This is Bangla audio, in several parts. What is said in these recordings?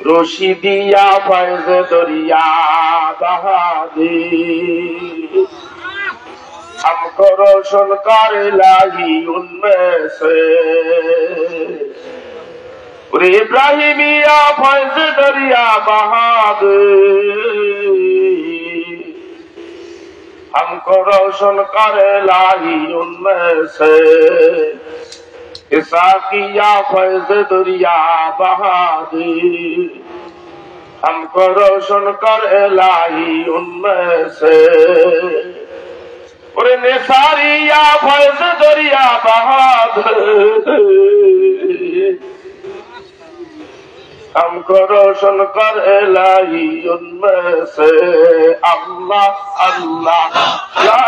रोशी दिया फैज दरिया बहा दे, हमको रोशन कर इलाही उनमें से। इब्राहिमिया फैज दरिया बहा दे, हमको रोशन कर इलाही उनमें से। इसाकिया फैज दरिया बहा दे, हमको रोशन कर इलाही उनमें से। और निसारिया फैज दरिया बहा दे, हमको रोशन कर इलाही उनमें से। अल्लाह अल्लाह ला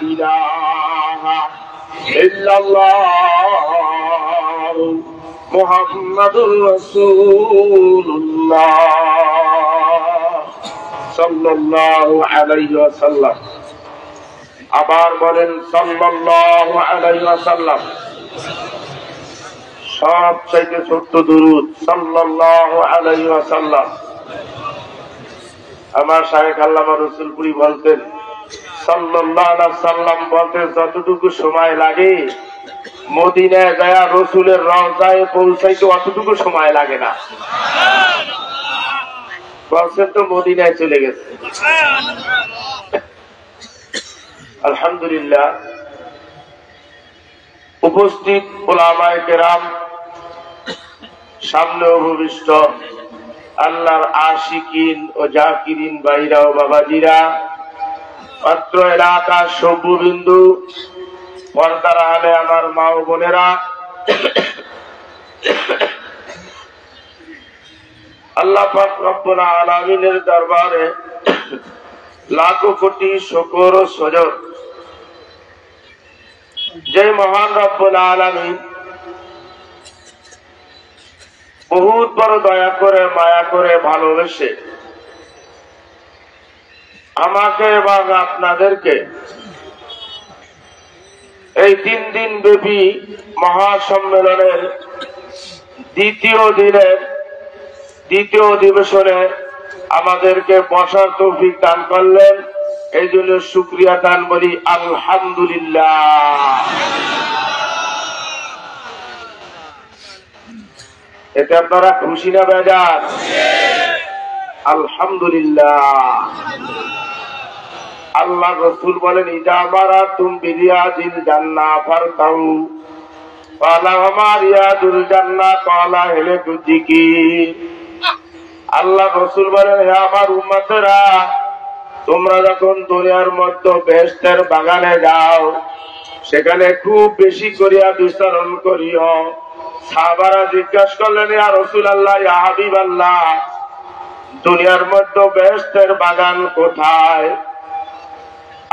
इलाहा इल्लल्लाह मुहम्मदुर रसूलुल्लाह সাল্লাল্লাহু আলাইহি ওয়াসাল্লাম। আবার বলেন সাল্লাল্লাহু আলাইহি ওয়াসাল্লাম। সবচেয়ে ছোট্ট দুরূদ সাল্লাল্লাহু আলাইহি ওয়াসাল্লাম। আমার শায়েখ আল্লামা রসুলপুরি বলতেন, সাল্লাল্লাহু আলাইহি ওয়াসাল্লাম বলতে যতটুকু সময় লাগে মদিনায় যায় রসুলের রওজায় পৌঁছাইতে অতটুকু সময় লাগে না। বলছেন তো মদিনায় চলে গেছে। আলহামদুলিল্লাহ। উপস্থিত উলামায়ে কেরাম, সামনে ভূমিষ্ঠ আল্লাহর আশিকিন ও জাকিরিন ভাইরা ও বাবাজিরা, অত্র এলাকার সভ্যবিন্দু, পর্দার আড়ালে আমার মা ও বোনেরা, আল্লাহ পাক রব্বুল আলামিনের দরবারে লাখো কোটি শুকর ও সজদ। যে মহান রব্বুল আলামিন বহুত বড় দয়া করে মায়া করে ভালোবেসে আমাকে এবং আপনাদেরকে এই 3 দিন ব্যাপী মহাসম্মেলনের দ্বিতীয় অধিবেশনে আমাদেরকে বসার তৌফিক দান করলেন। এই জন্য শুকরিয়া দান বলি আলহামদুলিল্লাহ। এতে আপনারা খুশি না বেজার? আলহামদুলিল্লাহ। আল্লাহ রসুল বলেন, ইজা মারা তুম বিরিয়াজিল জান্নাহ ফারতাউ ওয়ালা মারিয়াদুল জান্নাহ ক্বালা হেলে কুজিকি। আল্লাহ রসুল বলেন, হে আমার উম্মতেরা, তোমরা যখন দুনিয়ার মধ্যে বেহেশতের বাগানে যাও, সেখানে খুব বেশি করিয়া বিচরণ করিও। সাহাবারা জিজ্ঞাসা করলেন, ইয়া রাসূলুল্লাহ, ইয়া হাবিবাল্লাহ, দুনিয়ার মধ্যে বেহেশতের বাগান কোথায়?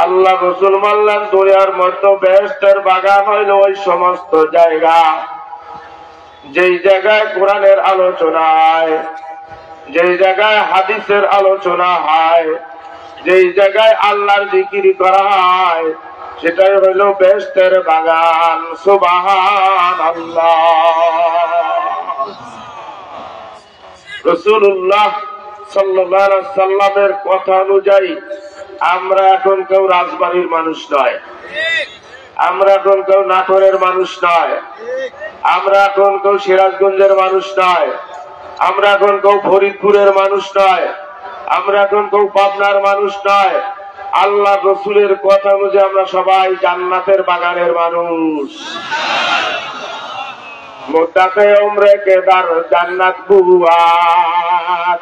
আল্লাহ রসুল বললেন, দুনিয়ার মধ্যে বেহেশতের বাগান হইল ওই সমস্ত জায়গা, যেই জায়গায় কোরআনের আলোচনা হয়, যেই জায়গায় হাদিসের আলোচনা হয়, যেই জায়গায় আল্লাহর জিকির করা হয়, সেটাই হইল বেহেশতের বাগান। সুবহানাল্লাহ। রাসূলুল্লাহ সাল্লাল্লাহু আলাইহি ওয়াসাল্লামের কথা অনুযায়ী আমরা এখন কেউ রাজবাড়ির মানুষ নয়, আমরা এখন কেউ নাটোরের মানুষ নয়, আমরা এখন কেউ সিরাজগঞ্জের মানুষ নয়, আমরা এখন কেউ ফরিদপুরের মানুষ নয়, আমরা এখন কেউ পাবনার মানুষ নয়। আল্লাহ রসুলের কথা অনুযায়ী আমরা সবাই জান্নাতের বাগানের মানুষ। মোদ্দাতে উমরে কেদার জান্নাত বুয়াত,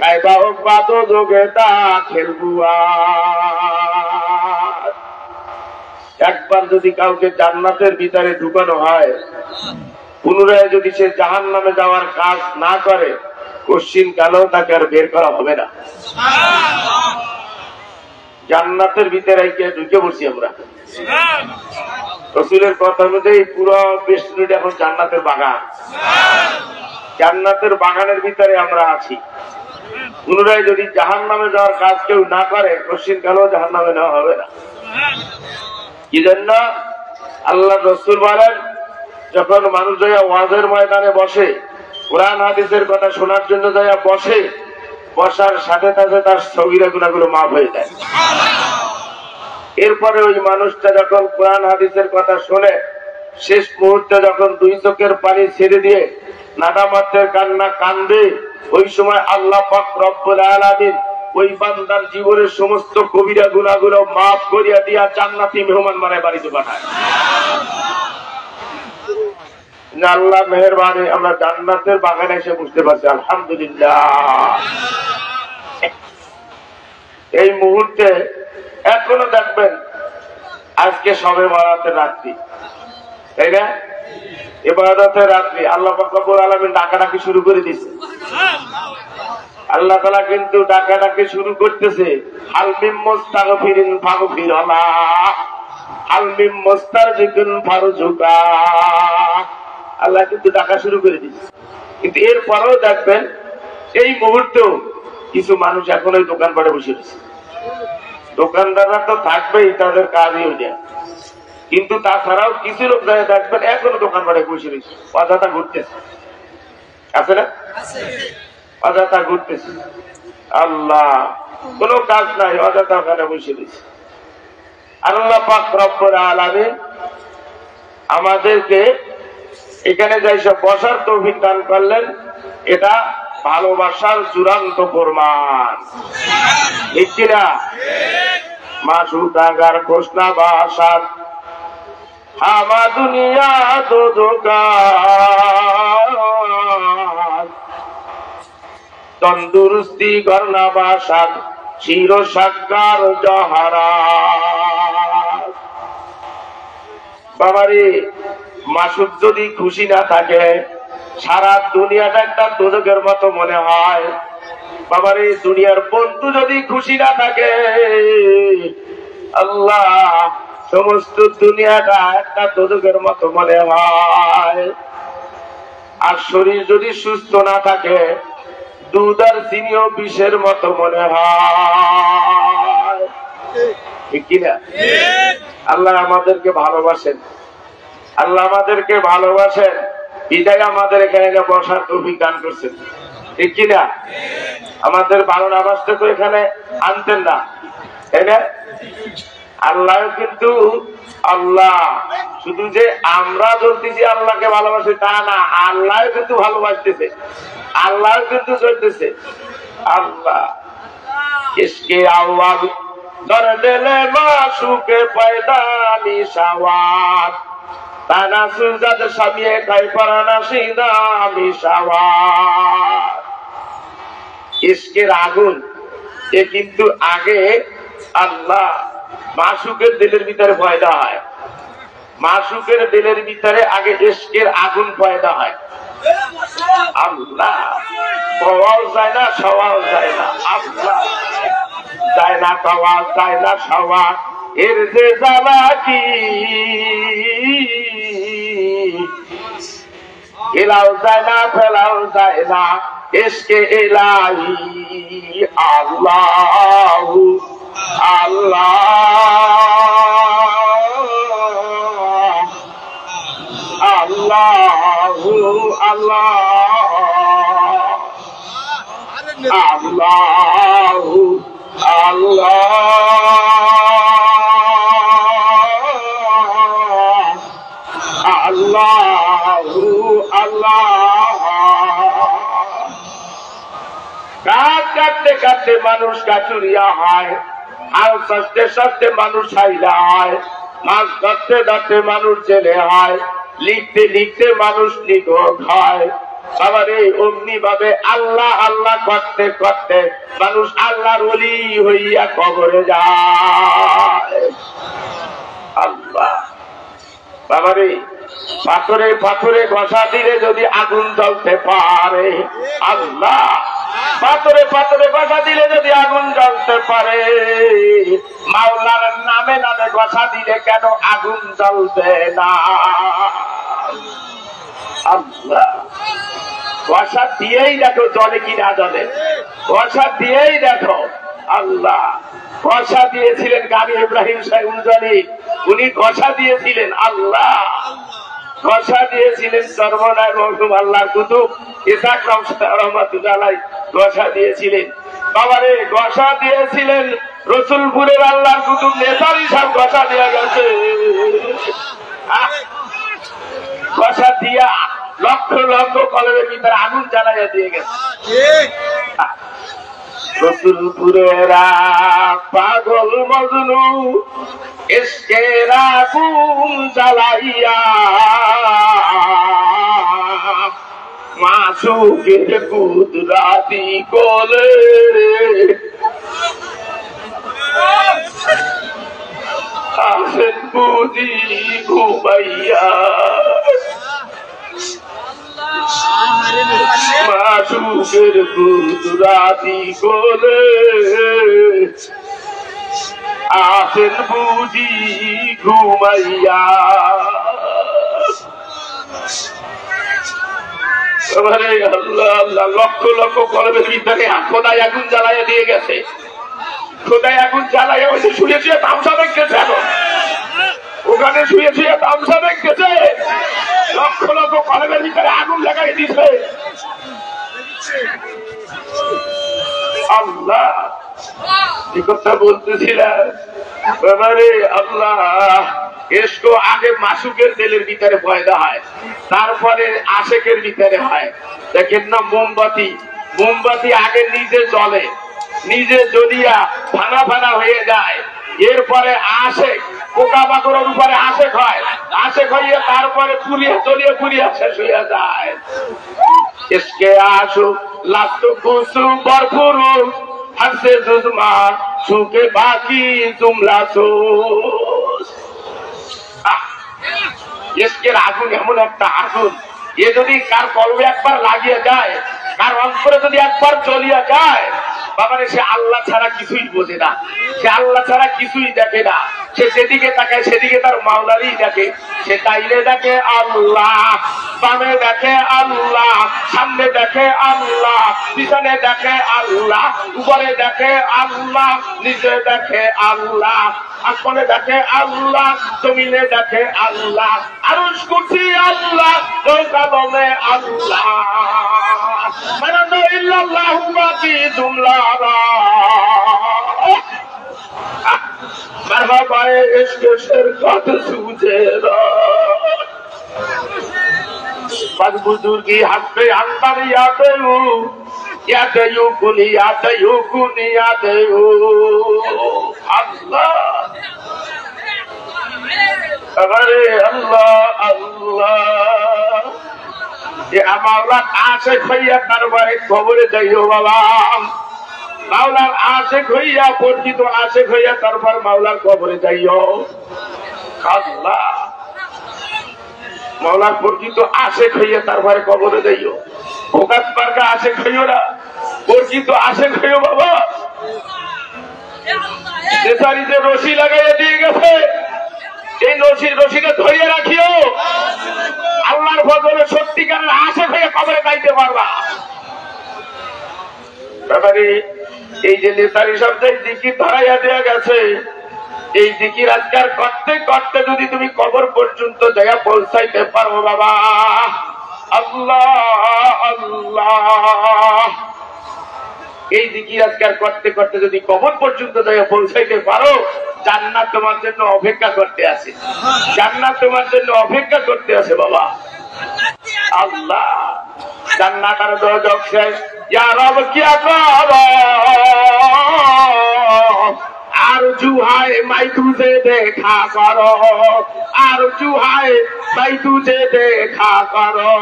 কায়বা হোক বাদো যোগে তা খেলবুয়াত। একবার যদি কাউকে জান্নাতের ভিতরে ঢুকানো হয়, পুনরায় যদি সে জাহান্নামে যাওয়ার কাজ না করে, কশ্চিন কালেও তাকে আর বের করা হবে না। জান্নাতের ভিতরে ঢুকে বসি আমরা। রাসূলের কথা অনুযায়ী পুরো বেষ্টনীটা এখন জান্নাতের বাগান। জান্নাতের বাগানের ভিতরে আমরা আছি। পুনরায় যদি জাহান্নামে যাওয়ার কাজ কেউ না করে, কশ্চিন কালেও জাহান্নামে নেওয়া হবে না। কি জন্য? আল্লাহ রাসূল বলেন, যখন মানুষ যাইয়া ওয়াজের ময়দানে বসে, কোরআন হাদিসের কথা শোনার জন্য যাইয়া বসে, বসার সাথে সাথে তার সগীরা গুনাহগুলো মাফ হয়ে যায়। এরপরে ওই মানুষটা যখন কোরআন হাদিসের কথা শোনে, শেষ মুহূর্তে যখন দুই চোখের পানি ছেড়ে দিয়ে নাদামাতের কান্না কান্দে, ওই সময় আল্লাহ পাক রব্বুল আলামিন ওই বান্দার জীবনের সমস্ত কবিরা গুনাহগুলো মাফ করিয়া দিয়া জান্নাতি মেহমান বানায় বাড়িতে পাঠায়। আল্লাহ মেহেরবানি, আমরা জান্নাতের বাগানে এসে বুঝতে পারছি, আলহামদুলিল্লাহ। এই মুহূর্তে এখনো দেখবেন আজকে সবে বরাতের রাত্রি, তাই না? ইবাদতের রাত্রি আল্লাহ পাক রব্বুল আলামিন ডাকাডাকি শুরু করে দিয়েছে। আল্লাহ তাআলা কিন্তু ডাকাডাকি শুরু করতেছে, হাল মিন মুস্তাগফিরিন ফাগফিরলাহ, হাল মিন মুস্তারজিকিন ফারজুকা। আল্লাহ কিন্তু ডাকা শুরু করে দিয়েছে। কিন্তু এরপরেও দেখবেন এই মুহূর্তেও কিছু মানুষ এখন ওই দোকানপাটে বসে রয়েছে। দোকানদাররা তো থাকবেই, তাদের কাজই ওইটা। কিন্তু তাছাড়াও কিছু লোক যায় দেখবেন এখনো দোকানপাটে বসে রয়েছে, অযথা ঘুরতেছে, আছে না? অযথা ঘুরতেছে। আল্লাহ, কোনো কাজ নাই, অযথা ওখানে বসে রয়েছে। আল্লাহ পাক রব্বুল আলামিন আমাদেরকে এখানে যাই সব বসার তৌফিক দান করলেন, এটা ভালোবাসার চূড়ান্ত প্রমাণ, ঠিক কিনা? মাসুদাগার ঘোষণা বাসাত হামা দুনিয়া দোকান, তন্দুরস্তি গর্ণা বাসাত শির সাকার জহারা। বাবারে, মাসুদ যদি খুশি না থাকে, সারা দুনিয়াটা একটা দোজখের মতো মনে হয়। বাবারে, দুনিয়ার বন্ধু যদি খুশি না থাকে, আল্লাহ, সমস্ত দুনিয়াটা একটা দোজখের মতো মনে হয়। আর শরীর যদি সুস্থ না থাকে, দুধ আর চিনিও বিষের মতো মনে হয়, ঠিক কিনা? আল্লাহ আমাদেরকে ভালোবাসেন, আল্লাহ আমাদেরকে ভালোবাসেন, বিদায় আমাদের এখানে বসার তৌফিক দান করছেন, ঠিক কিনা? আমাদের ভালো না বাসতে তো এখানে আনতেন না, তাই না? আল্লাহ কিন্তু, আল্লাহ শুধু যে আমরা চলতেছি আল্লাহকে ভালোবাসি তা না, আল্লাহ কিন্তু ভালোবাসতেছে, আল্লাহ কিন্তু চলতেছে। আল্লাহ ইসকে আওয়াজ ধরে দিলে মাসুকে পয়দা নিশাওয়াত, তানা সুজাদ সামিয়ে কাই পরানা সিদা মিশাওয়াত। ইসকের আগুন এ কিন্তু আগে আল্লাহ মাসুকের দিলের ভিতরে পয়দা হয়, মাসুকের দিলের ভিতরে আগে ইসকের আগুন পয়দা হয়। আল্লাহ পাওয়াও যায় না, সওয়াও যায় না, আল্লাহ যায় না পাওয়া, যায় না সওয়া, এর যে জ্বালা কি, এলাও যায় না ফেলাও যায় না, ইসকে ইলাহি। আল্লাহ আল্লাহ আল্লাহ আল্লাহ আল্লাহ আল্লাহ আল্লাহ। গাছ কাটতে কাটতে মানুষ কাচুরিয়া হয়, আর সস্তে সস্তে মানুষ হাইলা হয়, মাছ ধরতে ধরতে মানুষ জেলে হয়, লিখতে লিখতে মানুষ নিখোঁজ হয়। আবার এই অমনি ভাবে আল্লাহ আল্লাহ করতে করতে মানুষ আল্লাহর ওলি হইয়া কবরে যায়। আল্লাহ বাবারে, পাথরে পাথরে ঘষা দিলে যদি আগুন জ্বলতে পারে, আল্লাহ পাথরে পাথরে ঘষা দিলে যদি আগুন জ্বলতে পারে, মাওলার নামে নামে ঘষা দিলে কেন আগুন জ্বলবে না? আল্লাহ ঘষা দিয়েই দেখো জলে কি না জলে, ঘষা দিয়েই দেখো। আল্লাহ ঘষা দিয়েছিলেন গানি ইব্রাহিম সাহেব উনি ঘষা দিয়েছিলেন। আল্লাহ ঘষা দিয়েছিলেন সর্বনায় মরহুম আল্লাহর কুতুব ইসাক রহমাতুল্লাহ আলাইহি ঘষা দিয়েছিলেন। বাবারে ঘষা দিয়েছিলেন রসুলপুরের আল্লাহর কুতুব নেতারি সাহেব ঘষা দিয়ে গেছে। ঘষা দিয়া লক্ষ লক্ষ কলেজের ভিতরে আগুন জ্বালাইয়া দিয়ে গেছে। রসুলপুরের পাগল মজনু ইশকের আগুন জ্বালাইয়া মাসুকের কুদরাতি কোলে আসেন বুঝি ঘুমাইয়া মাসুকের কুদরাতি কোলে আসেন বুঝি ঘুমাইয়া। আল্লাহ আল্লাহ লক্ষ লক্ষ কলমের ভিতরে খোদাই আগুন জ্বালাইয়া দিয়ে গেছে। খোদাই আগুন জ্বালাইয়া ওই শুয়ে শুয়ে তামসা দেখতেছে, ওখানে শুয়ে শুয়ে তামসা দেখতেছে, লক্ষ লক্ষ কলমের ভিতরে আগুন লাগাই দিছে। আল্লাহ কি কথা বলতেছিলাম বাবারে, আল্লাহ এসকো আগে মাসুকের তেলের ভিতরে পয়দা হয়, তারপরে আশেকের ভিতরে হয়। দেখেন না মোমবাতি, মোমবাতি আগে নিজে জ্বলে, নিজে জ্বলিয়া ফানা ফানা হয়ে যায়, এরপরে আশেক পোকা মাকড়ের উপরে আশেক হয়, আশেক হইয়া তারপরে পুড়িয়ে জ্বলিয়ে পুড়িয়া শেষ হইয়া যায়। এসকে আসো লাস্ট কুসু ভরপুর হাসে জুজমা সুকে বাকি জুমলা সোস। এসকের আগুন এমন একটা আগুন, এ যদি কার কলবে একবার লাগিয়ে যায়, কার অন্তরে যদি একবার জ্বলিয়া যায়, বাবারে সে আল্লাহ ছাড়া কিছুই বোঝে না, সে আল্লাহ ছাড়া কিছুই দেখে না। সে যেদিকে তাকায় সেদিকে তার মাওলারই দেখে। সে তাইলে দেখে আল্লাহ, বামে দেখে আল্লাহ, সামনে দেখে আল্লাহ, পিছনে দেখে আল্লাহ, উপরে দেখে আল্লাহ, নিচে দেখে আল্লাহ, আসমানে দেখে আল্লাহ, জমিনে দেখে আল্লাহ, আরশ কুরসি আল্লাহ, কলমে আল্লাহ, মানানো ইল্লাল্লাহু বাকি জুমলা مرحبا عشق شرکت سوجے را بد بزرگی حق پہ اندر یاد یو کنی اللہ ارے اللہ اللہ یہ ہمارا آشق بھیا دربارے খবরে যাইও বাবা। মাওলার আশেক হইয়া পরিচিত আশেক হইয়া তারপর মাওলার কবরে যাইও। আল্লাহ মাওলার পরিচিত আশেক হইয়া তারপরে কবরে যাইও। ফোকাস মার্কা আশেক হইও না, পরিচিত আশেক হইও বাবা। যে রশি লাগাইয়া দিয়ে গেছে, এই রশিকে ধরিয়ে রাখিও। আল্লাহর ফজলে সত্যিকারের আশেক হইয়া কবরে যাইতে পারবা। এই যে নেতারি শব্দের জিকির ধরাইয়া দেওয়া গেছে, এই জিকির আজকার করতে করতে যদি তুমি কবর পর্যন্ত জায়গা পৌঁছাইতে পারো বাবা, আল্লাহ আল্লাহ, এই জিকির আজকার করতে করতে যদি কবর পর্যন্ত জায়গা পৌঁছাইতে পারো, জান্নাত তোমার জন্য অপেক্ষা করতে আছে, জান্নাত তোমার জন্য অপেক্ষা করতে আছে বাবা। আল্লাহ জান্নাত আর দরজা শেষ। ইয়া রব কিয়া করো আরজু হায় মাই তুঝে দেখা করো, আরজু হায় মাই তুঝে দেখা করো।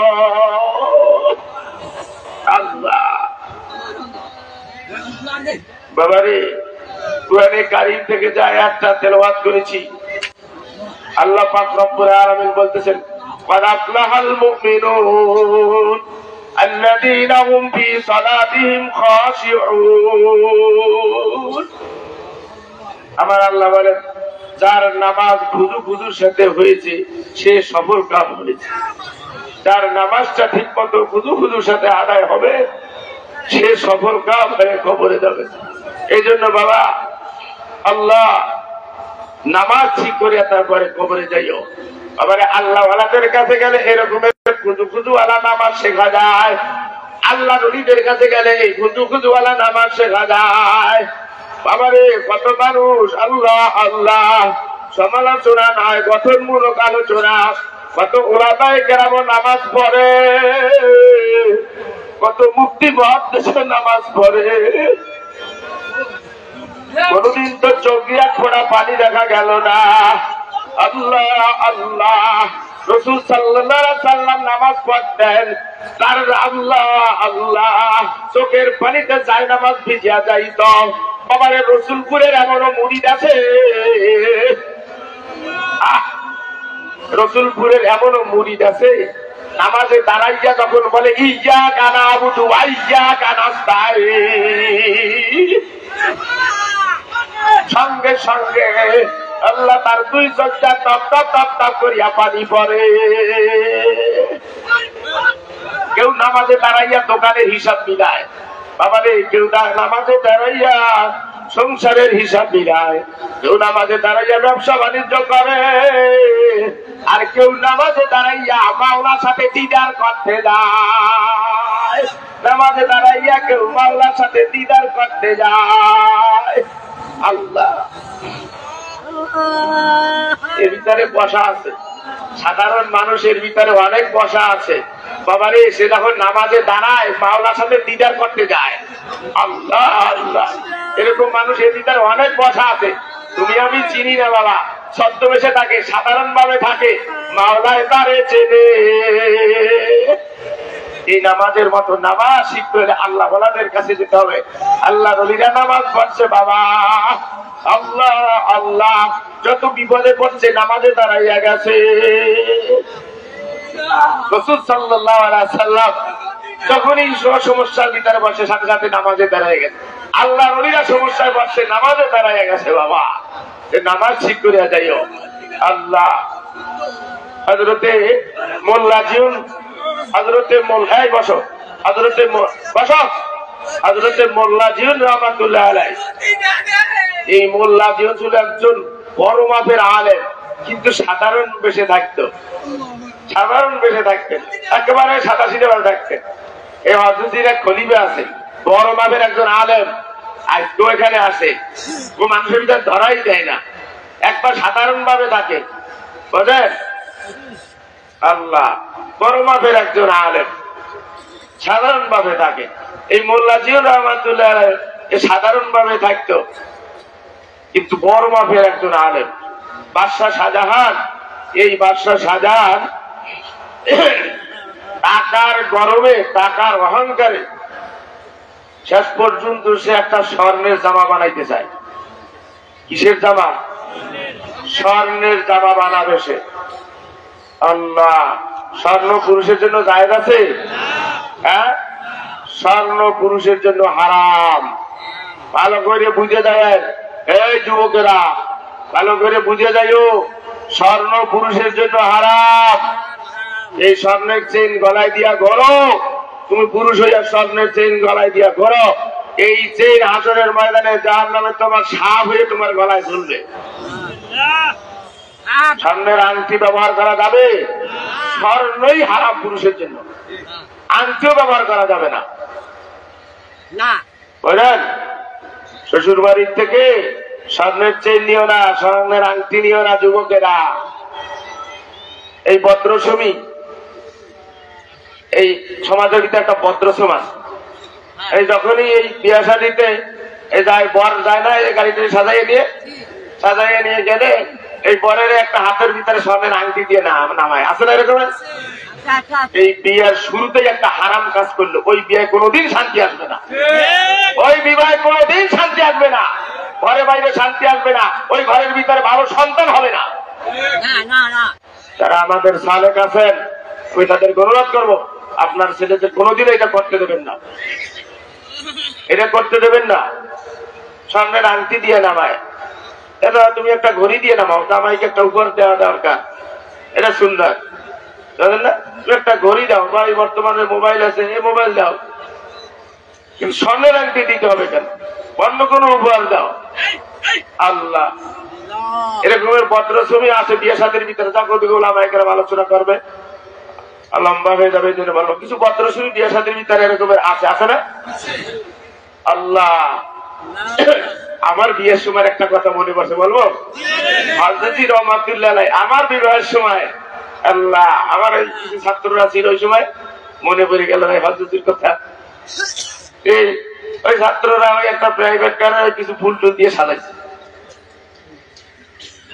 আল্লাহ বাবারে, কুরআনে কারীম থেকে যে আয়াতটা তেলাওয়াত করেছি, আল্লাহ পাক রব্বুল আলামিন বলতেছেন قد أفلح المؤمنون الذين هم في صلاتهم خاشعون। আমার আল্লাহ বলেন, যার নামাজ খুজুর সাথে হয়েছে সে সফল কাম হয়েছে। যার নামাজটা ঠিক মতো খুজুর সাথে আদায় হবে সে সফল কাম হয়ে কবরে যাবে। এই জন্য বাবা, আল্লাহ নামাজ ঠিক করে তারপরে কবরে যাইও। আবার আল্লাহ ওয়ালাদের কাছে গেলে এরকমের খুজু খুজুওয়ালা নামাজ শেখা যায়, আল্লাহ নবীদের কাছে গেলে এই খুজু খুজুওয়ালা নামাজ শেখা যায়। বাবারে কত মানুষ আল্লাহ আল্লাহ সমালোচনা নয়, গঠনমূলক আলোচনা। কত ওলামায়ে কেরাম নামাজ পড়ে, কত মুফতি মুহাদ্দিস নামাজ পড়ে, কোনদিন তো চোখ দিয়া ফোঁটা পানি দেখা গেল না। আল্লাহ আল্লাহ রাসূল সাল্লাল্লাহু আলাইহি সাল্লাম নামাজ পড়তেন, তার আল্লাহ আল্লাহ চোখের পানিতে যায় নামাজ ভিজিয়া যাইত। বাবারে রসুলপুরের এমনও মুরিদ আছে, রসুলপুরের এমনও মুরিদ আছে নামাজে দাঁড়াইয়া যখন বলে ইয়্যাকা না'বুদু ওয়া ইয়্যাকা নাস্তাঈন, সঙ্গে সঙ্গে আল্লাহ তার দুই চোখটা টপ টপ টপ টপ করিয়া পানি পড়ে। কেউ নামাজে দাঁড়াইয়া দোকানের হিসাব মিলায়, বাবারে কেউ নামাজে দাঁড়াইয়া সংসারের হিসাব মিলায়, কেউ নামাজে দাঁড়াইয়া ব্যবসা বাণিজ্য করে, আর কেউ নামাজে দাঁড়াইয়া মাওলার সাথে দিদার করতে যায়। নামাজে দাঁড়াইয়া কেউ মাওলার সাথে দিদার করতে যায়। আল্লাহ এর ভিতরে বসা আছে, সাধারণ মানুষের ভিতরে অনেক বসা আছে। বাবারে সে যখন নামাজে দাঁড়ায় মাওলার সাথে দিদার করতে যায়। আল্লাহ আল্লাহ এরকম মানুষ এর ভিতরে অনেক বসা আছে। তুমি আমি চিনি না বাবা, ছদ্মবেশে থাকে, সাধারণ ভাবে থাকে, মাওলায় তারে চেনে। এই নামাজের মতো নামাজ শিখতে হলে আল্লাহ ওয়ালাদের কাছে যেতে হবে। আল্লাহ ওলিরা নামাজ পড়ছে বাবা, আল্লাহ আল্লাহ যত বিপদে পড়ছে নামাজে দাঁড়াইয়া গেছে। রাসূল সাল্লাল্লাহু আলাইহি সাল্লাম যখনই সমস্যার ভিতরে বসে সাথে সাথে নামাজে দাঁড়ায় গেছে। আল্লাহ ওলিরা সমস্যায় বসছে নামাজে দাঁড়াইয়া গেছে বাবা, নামাজ ঠিক করিয়া যাইও। আল্লাহ হযরতে মোল্লা জিউন, হযরতে মোল্লাই বসো, হযরতে বসো, হযরতে মোল্লা জিউন রাহমাতুল্লাহ আলাইহি। এই মোল্লা জিউন ছিল একজন বড় মাপের আলেম, কিন্তু সাধারণ বেশে থাকতো, সাধারণ বেশে থাকতেন, একেবারে সাদা সিধে ভাবে থাকতেন। এই হযরতের এক খলিফা আছে, বড় মাপের একজন আলেম, আজকেও এখানে আসে, ও মানুষের ভিতরে ধরাই দেয় না, একবার সাধারণ ভাবে থাকে, বুঝলেন? আল্লাহ বড় মাপের একজন আলেম সাধারণ ভাবে থাকে। এই মোল্লা জিউন রাহমাতুল্লাহ আলাইহি সাধারণ ভাবে থাকতো, কিন্তু বড় মাপের একজন আলেম। বাদশাহ শাহজাহান, এই বাদশাহ শাহজাহান টাকার গরমে, টাকার অহংকারে শেষ পর্যন্ত সে একটা স্বর্ণের জামা বানাইতে চায়। কিসের জামা? স্বর্ণের জামা বানাবে সে। আল্লাহ স্বর্ণ পুরুষের জন্য জায়েজ আছে? হ্যাঁ, স্বর্ণ পুরুষের জন্য হারাম। ভালো করে বুঝে দেয়, এই যুবকেরা ভালো করে বুঝে যাইও, স্বর্ণ পুরুষের জন্য হারাম। এই স্বর্ণের চেইন গলায় দিয়া ঘোরো, তুমি পুরুষ হইয়া স্বর্ণের চেইন গলায় দিয়া ঘোরো, এই চেইন হাসরের ময়দানে জাহান্নামে তোমার সাপ হয়ে তোমার গলায় ঝুলবে। স্বর্ণের আংটি ব্যবহার করা যাবে? স্বর্ণই হারাম পুরুষের জন্য, আংটিও ব্যবহার করা যাবে না। বুঝলেন? শ্বশুর বাড়ির থেকে স্বর্ণের চেইন নিও না, স্বর্ণের আংটি নিও না যুবকেরা। এই ভদ্র সমী, এই সমাজের ভিতরে একটা ভদ্র সমাজ, এই যখনই এই বিয়া শাদীতে এই যায় বর যায় না, এই গাড়িতে সাজাইয়ে নিয়ে গেলে এই বরের একটা হাতের ভিতরে স্বর্ণের আংটি দিয়ে নামায়, আছে না এরকম? এই বিয়ের শুরুতেই একটা হারাম কাজ করলো, ওই বিয়ে কোনোদিন শান্তি আসবে না, ওই বিবাহে কোনোদিন শান্তি আসবে না, ঘরে বাইরে শান্তি আসবে না, ওই ঘরের ভিতরে ভালো সন্তান হবে না। যারা আমাদের সালেক আছেন, আমি তাদের অনুরোধ করবো, আপনার ছেলেদের কোনোদিন এটা করতে দেবেন না, এটা করতে দেবেন না। স্বর্ণের আংটি দিয়ে নামায়, এটা তুমি একটা ঘড়ি দিয়ে নামাও, জামাইকে একটা উপর দেওয়া দরকার, এটা সুন্দর, জানেন না? তুমি একটা ঘড়ি দাও, বা বর্তমানে মোবাইল আছে, এই মোবাইল দাও, কিন্তু স্বর্ণের আংটি দিতে হবে কেন? অন্য কোনো উপহার দাও। আল্লাহ এরকমের ভদ্র ছবি আছে বিয়ে শাদীর ভিতরে, যা কবি ওলামায়ে কেরাম আলোচনা করবে, লম্বা হয়ে যাবে এই জন্য বলবো। কিছু ভদ্র ছবি বিয়ে শাদীর ভিতরে এরকমের আছে না? আল্লাহ, আমার বিয়ের সময় একটা কথা মনে পড়ছে, বলবো? হযরত রহমাতুল্লাহ আলাইহি আমার বিবাহের সময়, আল্লাহ, আমার কিছু ছাত্ররা ছিল ওই সময়, মনে পড়ে গেল হযরতের কথা। এই ওই ছাত্ররা ওই একটা প্রাইভেট কারে কিছু ফুল টুল দিয়ে সাজাইছে,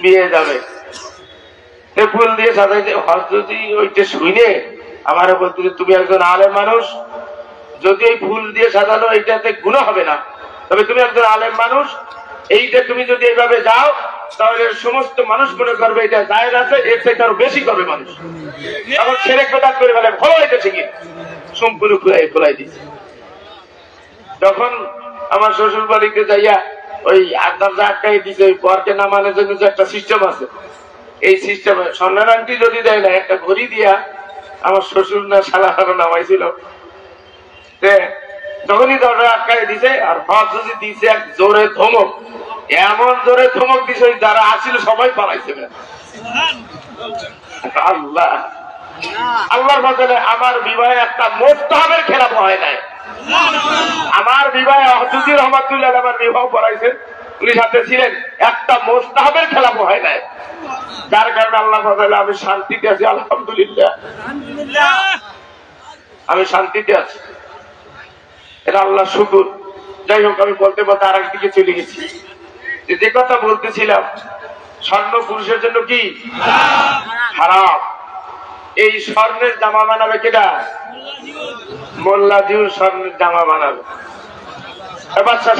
বিয়ে যাবে, ফুল দিয়ে সাজাইছে। হযরত ওইটা শুনে আমার বলতে, তুমি একজন আলেম মানুষ, যদি এই ফুল দিয়ে সাজানো এইটাতে গুনাহ হবে না, তবে তুমি একজন আলেম মানুষ, এইটা তুমি যদি এইভাবে যাও তাহলে সমস্ত মানুষ মনে করবে এটা জায়েজ আছে, এর থেকে আরো বেশি করবে মানুষ। এখন ছেড়ে কথা করে বলে ভালো হইতেছে কি সম্পূর্ণ খোলাই দিচ্ছে। যখন আমার শ্বশুর বাড়িতে যাইয়া ওই দরজা আটকাই দিছে, ওই পরকে নামানোর জন্য যে একটা সিস্টেম আছে, এই সিস্টেমে স্বর্ণের আংটি যদি দেয় না, একটা ঘড়ি দিয়া আমার শ্বশুর না শালা নামাইছিল, যখনই দরজা আটকাই দিছে আর হজ যদি দিছে এক জোরে ধমক, এমন জোরে ধমক দিছে যারা আসছিল সবাই পালাইছে। আল্লাহ, আল্লাহর বদলে আমার বিবাহে একটা মুস্তাহাবের খেলাফ হয় নাই। আমার বিবাহে হযরত রহমাতুল্লাহ আমার বিবাহ পড়াইছেন, উনি সাথে ছিলেন, একটা মুস্তাহাবের খেলাফ হয় নাই, যার কারণে আল্লাহ বদলে আমি শান্তিতে আছি। আলহামদুলিল্লাহ, আমি শান্তিতে আছি, এটা আল্লাহ শুকুর। যাই হোক, আমি বলতে বলতে আর একদিকে চলে গেছি। যে কথা বলতেছিলাম, স্বর্ণ পুরুষের জন্য কি হারাম। এই স্বর্ণের জামা বানাবে কেটা? মোল্লা জিউ স্বর্ণের জামা বানাবে। বাদশাহ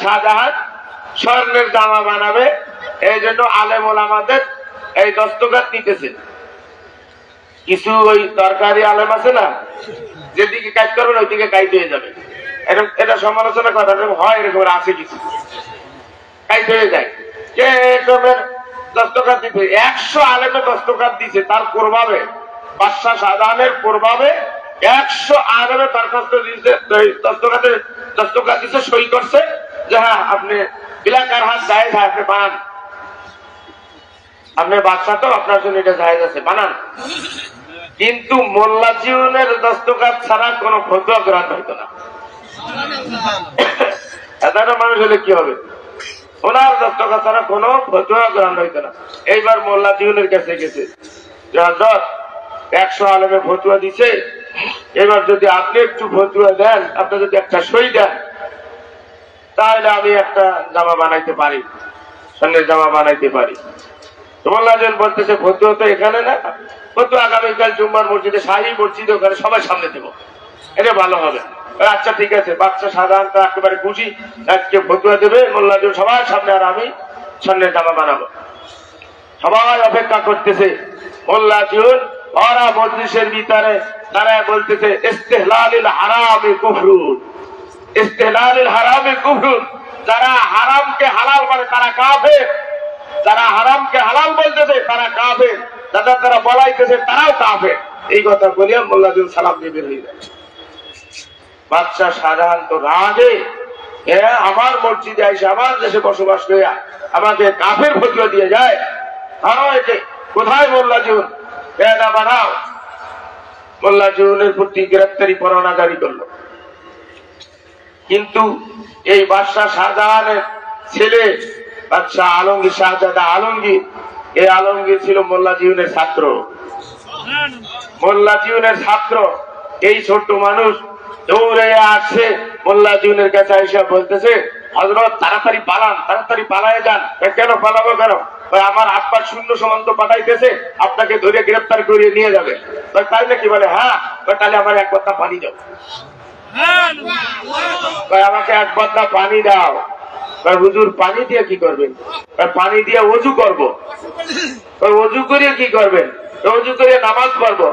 শাহজাহান স্বর্ণের জামা বানাবে, এই জন্য আলেম ওলামাদের এই দস্তখত নিতেছে। কিছু ওই দরকারি আলেম আছে না, যেদিকে কাজ করবেন ওইদিকে কাজ হয়ে যাবে, এরকম এটা সমালোচনা করা হয়, এরকম আছে কিছু কাজ হয়ে যায়। কে এরকমের দস্তখত দিতে 100 আলেমে দস্তখত দিছে তার প্রভাবে, বাদশাহ শাহজাহানের প্রভাবে 100 আলেমে দরখাস্ত দিয়েছে, দস্তখত দিছে, সই করছে যে হ্যাঁ আপনি বিলাকার হাত জায়েজ, আপনি বানান, আপনি বাদশাহ তো, আপনার জন্য এটা জায়েজ আছে, বানান। কিন্তু মোল্লা জিউনের দস্তখত ছাড়া কোন ফতোয়া গ্রহণ হইত না। সাধারণ মানুষ হলে কি হবে, ওনার দস্তখত ছাড়া কোন ফতোয়া গ্রহণ হইত না। এইবার মোল্লা জিউনের কাছে গেছে, 100 আলেমে ফতোয়া দিছে, এবার যদি আপনি একটু ফতোয়া দেন, আপনি যদি একটা সই দেন, তাহলে আমি একটা জামা বানাইতে পারি, স্বর্ণের জামা বানাইতে পারি। মোল্লা জিউন বলতেছে, ফতোয়া তো এখানে না, ফতোয়া আগামীকাল জুম্মার মসজিদে, শাহী মসজিদে, ওখানে সবাই সামনে দেবো, এটা ভালো হবে। আচ্ছা ঠিক আছে। বাদশাহ শাহজাহান তো একেবারে খুশি, আজকে ফতোয়া দেবে মোল্লা জিউন সবার সামনে, আর আমি স্বর্ণের জামা বানাবো। সবাই অপেক্ষা করতেছে। মোল্লা জিউন ওরা মজলিসের ভিতরে দাঁড়ায় বলতেছে, ইস্তিহলালিল হারামি কুফরুন, ইস্তিহলালিল হারামি কুফরুন, যারা হারামকে হালাল করে তারা কাফের, যারা হারামকে হালাল বলতেছে তারা কাফের, যারা তারা বলাইতেছে তারাও কাফের। এই কথা বলিয়া মোল্লা জিউন সালাম দিয়ে বের হয়ে যায়। বাদশাহ শাহজাহান তো রাগে, আমার মসজিদে এসে আমার দেশে বসবাস করে আমাকে কাফের ফতোয়া দিয়ে যায়, কোথায় মোল্লা জিউন, এটা বানাও। মোল্লা জিউনের প্রতি গ্রেপ্তারি পরোয়ানা জারি করলো। কিন্তু এই বাদশাহ শাহজাহানের ছেলে বাদশাহ আলমগীর, শাহজাদা আলমগীর, এই আলমগীর ছিল মোল্লা জিউনের ছাত্র। মোল্লা জিউনের ছাত্র, এই ছোট্ট মানুষ দৌড়ে আসছে মোল্লা জিউনের কাছে এসে বলতেছে, হযরত তাড়াতাড়ি পালান, তাড়াতাড়ি পালায় যান। কেন পালাবো, কেন? আমার আব্বার শূন্য সমান্ত পাঠাইতেছে, আপনাকে ধরে গ্রেপ্তার করিয়ে নিয়ে যাবে। তাই নাকি? বলে হ্যাঁ। তাহলে আমার এক বদনা পানি দাও, আমাকে এক বদনা পানি দাও। হুজুর পানি দিয়ে কি করবেন? পানি দিয়ে অজু করবো। অজু করিয়ে কি করবেন? অজু করিয়ে নামাজ পড়বো।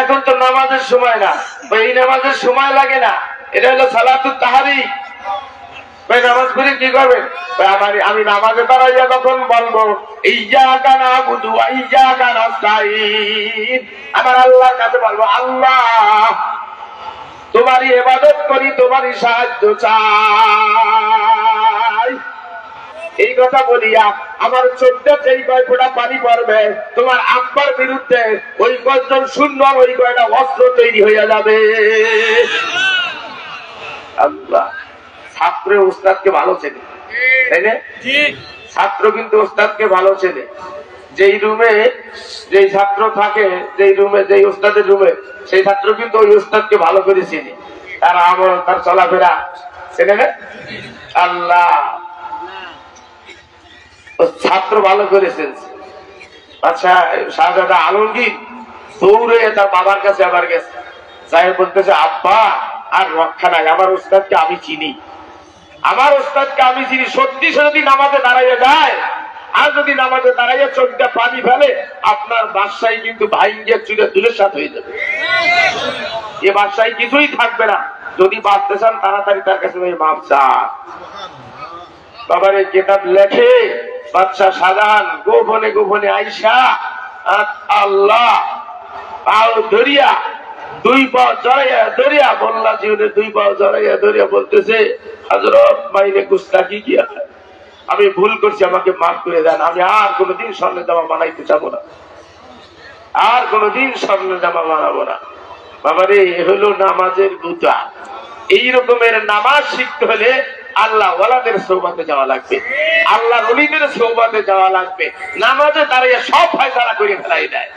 এখন তো নামাজের সময় না, এই নামাজের সময় লাগে না, এটা হলো সালাতুত তাহরিক। নামাজ পড়ে কি করবেন? আমি নামাজে দাঁড়াইয়া যখন বলবো ইয়্যাকা না'বুদু ওয়া ইয়্যাকা নাস্তাঈন, আমার আল্লাহর কাছে বলবো, আল্লাহ তোমারই ইবাদত করি, তোমারই সাহায্য চাই। এই কথা বলিয়া আমার চোখে যেই কয় ফোঁটা পানি পড়বে তোমার আব্বার বিরুদ্ধে ওই কয়জন সুন্দর ওই কয়টা অস্ত্র তৈরি হয়ে যাবে। আল্লাহ, ছাত্র উস্তাদকে ভালো চেনে, তাই না? ছাত্র কিন্তু উস্তাদকে ভালো চেনে। যেই রুমে যেই ছাত্র থাকে, যেই রুমে যেই উস্তাদের রুমে, সেই ছাত্র কিন্তু ওই উস্তাদকে ভালো করে চেনে, তার আমল তার চলাফেরা চেনে না। আল্লাহ, ছাত্র ভালো করেছেন। আচ্ছা, শাহজাদা আলমগীর দৌড়ে তার বাবার কাছে আবার গেছে, সাহেব বলতেছে আব্বা আর রক্ষা নাই, আমার উস্তাদকে আমি চিনি, আমার উস্তাদকে আমি চিনি। সত্যি সে যদি নামাজে দাঁড়াইয়া যায়, আর যদি নামাজে দাঁড়াইয়া চোখটা পানি ফেলে, আপনার বাদশাহী কিন্তু ভাইঙ্গে চুলে তুলের সাথে হয়ে যাবে। এ বাদশাহী কিছুই থাকবে না। যদি বাঁচতে চান তাড়াতাড়ি তার কাছে মাপ চান। বাবার এই কিতাব লেখে বাদশাহ শাহজাহান গোপনে গোপনে আইসা আল্লাহ পাও ধরিয়া দুই পাও জড়াইয়া ধরিয়া বললা জীবনে দুই পাও জড়াইয়া ধরিয়া বলতেছে, হযরত মাইনে গুস্তাখি কিয়া, আমি ভুল করছি, আমাকে মাফ করে দেন, আমি আর কোনোদিন স্বর্ণের জামা বানাইতে যাবো না, আর কোনোদিন স্বর্ণের জামা বানাবো না। বাবারে, হলো নামাজের গুতা। এই রকমের নামাজ শিখতে হলে আল্লাহ ওয়ালাদের সৌবাতে যাওয়া লাগবে, আল্লাহ ওলিদের সৌবাতে যাওয়া লাগবে। নামাজে দাঁড়িয়ে সব ফয়সালা করে ফেলাই দেয়,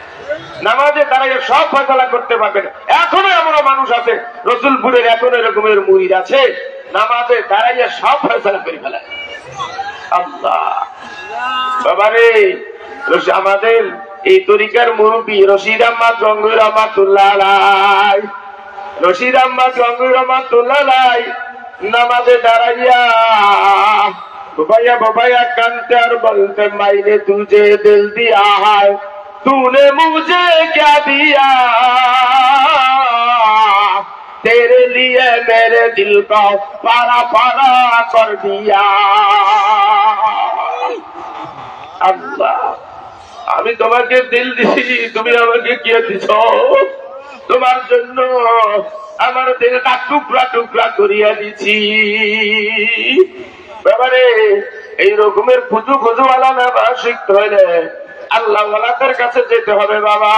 নামাজে দাঁড়িয়ে সব ফয়সালা করতে পারবে না। এখনো এমন মানুষ আছে, রসুলপুরের এখনো এরকমের মুরিদ আছে, নামাজে দাঁড়িয়ে সব ফয়সালা করে ফেলায়। আল্লাহ, বাবারে, আমাদের এই তরিকার মুরব্বী রশিদ আহমদ গঙ্গুই রহমাতুল্লাহ আলাইহি, রশিদ আহমদ গঙ্গুই রহমাতুল্লাহ আলাইহি নামাজে দাঁড়াইয়া বাবাইয়া কানতে আর বলতে, মাইনে তুঝে দিল দিয়া है तूने मुझे क्या दिया, तेरे लिए मेरे दिल को पारा पारा कर दिया। আল্লাহ, আমি তোমাকে দিল দিছি, তুমি আমাকে কি দিছ? তোমার জন্য আমার দিলটা টুকরা টুকরা করিয়া দিছি। ব্যাপারে এই রকমের খুজু খুজুওয়ালা নামাজ শিখতে হইলে আল্লাহ ওয়ালাদের কাছে যেতে হবে বাবা।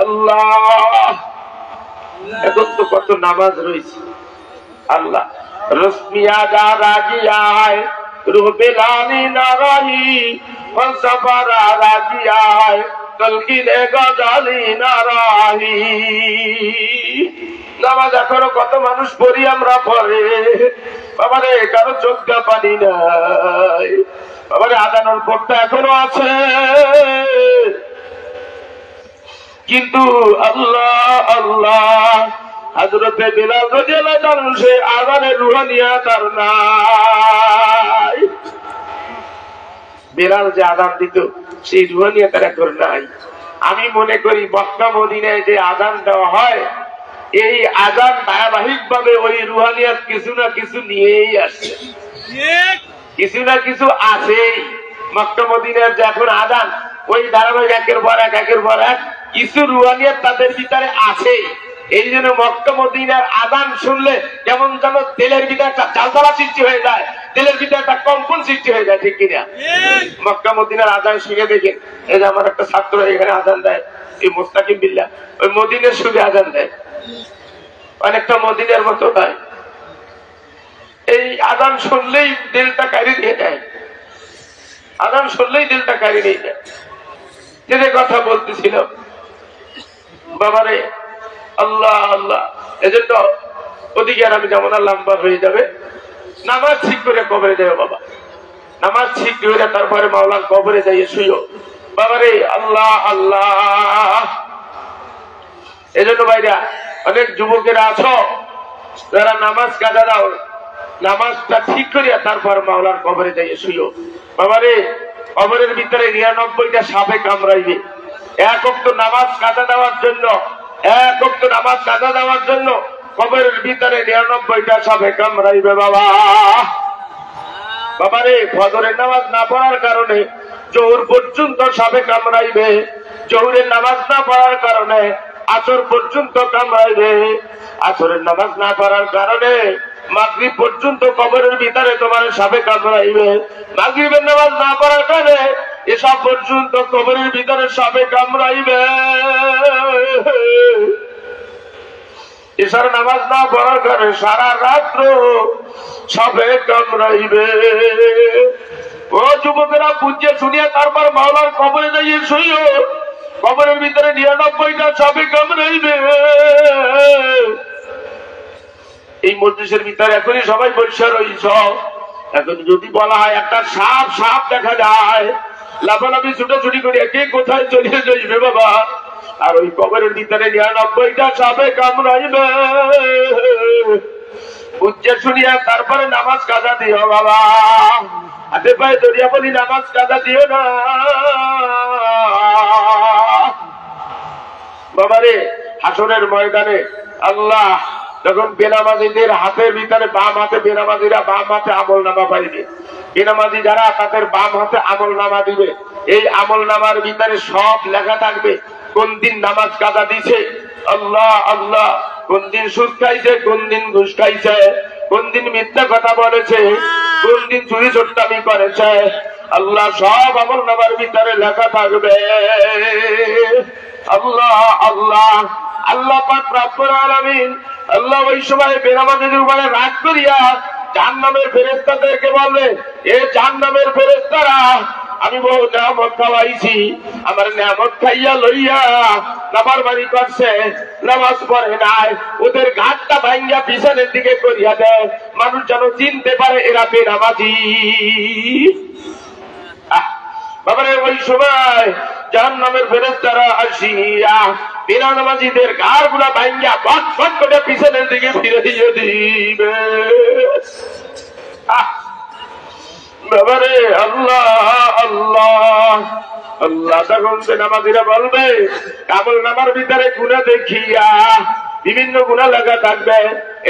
আল্লাহ, এখন তো কত নামাজ রয়েছে। আল্লাহ, রসমিয়া যা রাজিয়ায় রুবেলানি নারাহি ফলসফারা রাজিয়ায় কলকিলে গজালি নারাহি। নামাজ এখনো কত মানুষ পড়ি আমরা পড়ে বাবারে, কারো চোখটা পানি নাই বাবারে, আদানোর পড়তে এখনো আছে, কিন্তু আল্লাহ আল্লাহ হযরতে বিলাল রাদিয়াল্লাহু আনহু সে আযানের রুহানিয়াত আর নাই। বিলাল যে আযান দিত সেই রুহানিয়াত আর এখন নাই। আমি মনে করি মক্কা মদিনায় যে আযান দেওয়া হয়, এই আযান ধারাবাহিক ভাবে ওই রুহানিয়াত কিছু না কিছু নিয়েই আসছে, কিছু না কিছু আছেই। মক্কা মদিনার যে এখন আযান, ওই ধারাবাহিক একের পর এক একের পর এক কিছু রুহানিয়াত তাদের ভিতরে আছে। এই জন্য মক্কা মদিনার আযান শুনলে কেমন যেন তেলের ভিতরে একটা ঝালঝালা সৃষ্টি হয়ে যায়, তেলের ভিতরে একটা কম্পন সৃষ্টি হয়ে যায়, ঠিক কিনা? মক্কা মদিনার আযান শুনে দেখেন, এই যে আমার একটা ছাত্র এখানে আযান দেয়, এই মুস্তাকিম বিল্লাহ, ওই মদিনার সুরে আযান দেয়, অনেকটা মদিনার মতো হয়। এই আযান শুনলেই দিলটা কাড়ি দিয়ে দেয়, আযান শুনলেই দিলটা কাড়ি নিয়ে যায়। যে কথা বলতেছিলাম বাবারে, আল্লাহ আল্লাহ, এজন্য ওদিকে আর আমি যেমন লম্বা হয়ে যাবে, নামাজ ঠিক করে কবরে যাবে বাবা, নামাজ ঠিক করে তারপরে মাওলার কবরে যাইয়ে শুইও বাবারে। আল্লাহ আল্লাহ, এজন্য ভাইরা অনেক যুবকেরা আছো যারা নামাজ কাজা দাও, নামাজটা ঠিক করিয়া তারপর মাওলার কবরে যাইয়ে শুইও বাবারে। কবরের ভিতরে 99টা সাপে কামড়াইবে। এক ওয়াক্ত নামাজ কাজা দেওয়ার জন্য, এক ওয়াক্ত নামাজ কাজা দেওয়ার জন্য কবরের ভিতরে 99টা সাপে কামড়াইবে বাবা। বাবারে, ফজরের নামাজ না পড়ার কারণে জোহর পর্যন্ত সাপে কামড়াইবে, জোহরের নামাজ না পড়ার কারণে আসর পর্যন্ত কামড়াইবে, আসরের নামাজ না পড়ার কারণে মাগরিব পর্যন্ত কবরের ভিতরে তোমার সাপে কামড়াইবে। মাগরিবের নামাজ না পড়ার কারণে এসব পর্যন্ত কবরের ভিতরে সাপে কামড়াইবে। এসার নামাজ না পড়ার কারণে সারা রাত্র সাপে কামড়াইবে। ও যুবকেরা, বুঝে শুনিয়া তারপর মাওলার কবরে যাইয়ে শুইও। কবরের ভিতরে 99টা সাপে কামড়াইবে। এই মজলিসের ভিতরে এখনই সবাই বসে রইছ। এখন যদি বলা হয় একটা সাপ সাপ দেখা যায়, লাফালাফি ছুটাছুটি করে কে কোথায় চলে যাইবে বাবা। আর ওই কবরের ভিতরে 99টা সাপে কামড়াইবে। বুঝে শুনিয়া তারপরে নামাজ কাজা দিও বাবা। হাতে পায়ে দরিয়া বলি নামাজ কাজা দিও না বাবারে। হাসরের ময়দানে আল্লাহ যখন বেনামাজিদের হাতের ভিতরে বাম হাতে, বেনামাজিরা বাম হাতে আমল নামা পাইবে, বেনামাজি যারা তাদের বাম হাতে আমল নামা দিবে। এই আমল নামার ভিতরে সব লেখা থাকবে কোন দিন নামাজ কাজা দিছে, আল্লাহ আল্লাহ, কোন দিন সুদ খাইছে, কোন দিন ঘুষ খাইছে, কোন দিন মিথ্যা কথা বলেছে, কোন দিন চুরি চোট্টামি করেছে। আল্লাহ সব আমল নামার ভিতরে লেখা থাকবে। আল্লাহ আল্লাহ আল্লাহ পাক রব্বুল আলামিন আল্লাহ ওই সময় বেনামাজিদের উপরে রাগ করিয়া জাহান্নামের ফেরেশতাদেরকে বলবে, এ জাহান্নামের ফেরেশতারা, আমি বহু নিয়ামত খাওয়াইছি, আমার নিয়ামত খাইয়া লইয়া নাফরমানি করছে, নামাজ পড়ে নাই, ওদের ঘাটটা ভাঙ্গিয়া পিছনের দিকে করিয়া দেয়, মানুষ যেন চিনতে পারে এরা বেনামাজি। বাবারে ওই সময় জাহান্নামের ফেরেশতারা আসিয়া বেনামাজিদের ঘাড় গুলা ভাঙ্গিয়া বট বট করে পিছনের দিকে ফিরে দিয়ে দিবে। বাবারে আল্লাহ আল্লাহ আল্লাহ। তখন বেনামাজিরা বলবে, আমল নামার ভিতরে গুনাহ দেখিয়া বিভিন্ন গুনাহ লেখা থাকবে।